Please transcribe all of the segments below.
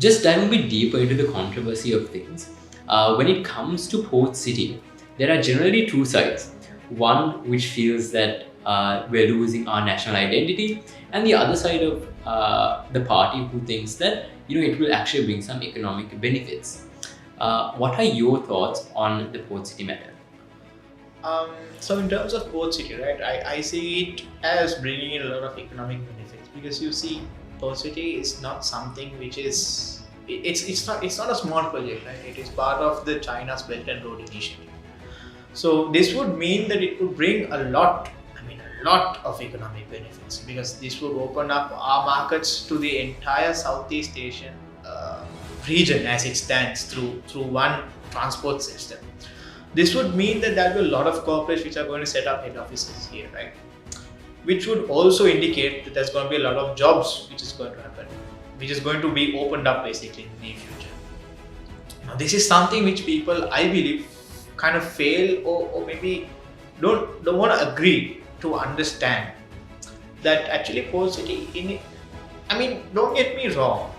Just diving a bit deeper into the controversy of things, when it comes to Port City, there are generally two sides. One which feels that we're losing our national identity, and the other side of the party who thinks that it will actually bring some economic benefits. What are your thoughts on the Port City matter? So in terms of Port City, right, I see it as bringing in a lot of economic benefits because you see, Port City is not something which is it's not a small project, right? It is part of the China's Belt and Road Initiative. So this would mean that it would bring a lot of economic benefits because this would open up our markets to the entire Southeast Asian region as it stands through one transport system. This would mean that there will be a lot of corporates which are going to set up head offices here, right? Which would also indicate that there's going to be a lot of jobs which is going to happen, which is going to be opened up basically in the near future. Now, this is something which people, I believe, kind of fail or maybe don't want to agree to understand that actually Port City don't get me wrong.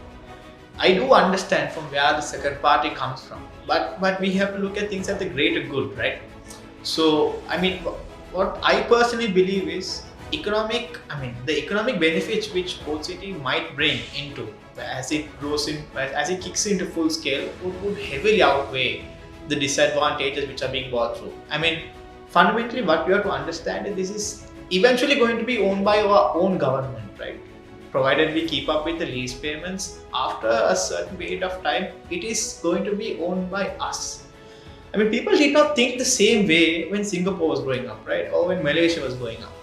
I do understand from where the second party comes from, but we have to look at things at the greater good, right? So what I personally believe is the economic benefits which Port City might bring into as it as it kicks into full scale would heavily outweigh the disadvantages which are being brought through. Fundamentally, what we have to understand is this is eventually going to be owned by our own government, right? Provided we keep up with the lease payments, after a certain period of time, it is going to be owned by us. People did not think the same way when Singapore was growing up, right? Or when Malaysia was growing up.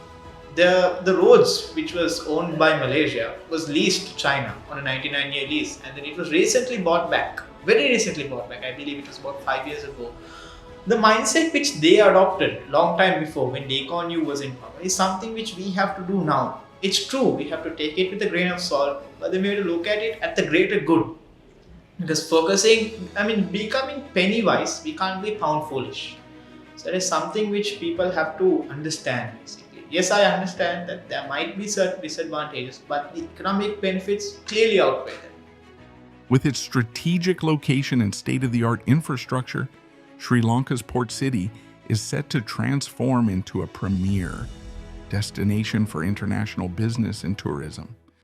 The roads which was owned by Malaysia was leased to China on a 99-year lease, and then it was recently bought back. Very recently bought back. I believe it was about 5 years ago. The mindset which they adopted long time before when Lee Kuan Yew was in power is something which we have to do now. It's true, we have to take it with a grain of salt, but then we have to look at it at the greater good. Because becoming penny wise, we can't be pound foolish. So that is something which people have to understand basically. Yes, I understand that there might be certain disadvantages, but the economic benefits clearly outweigh them. With its strategic location and state-of-the-art infrastructure, Sri Lanka's Port City is set to transform into a premier destination for international business and tourism.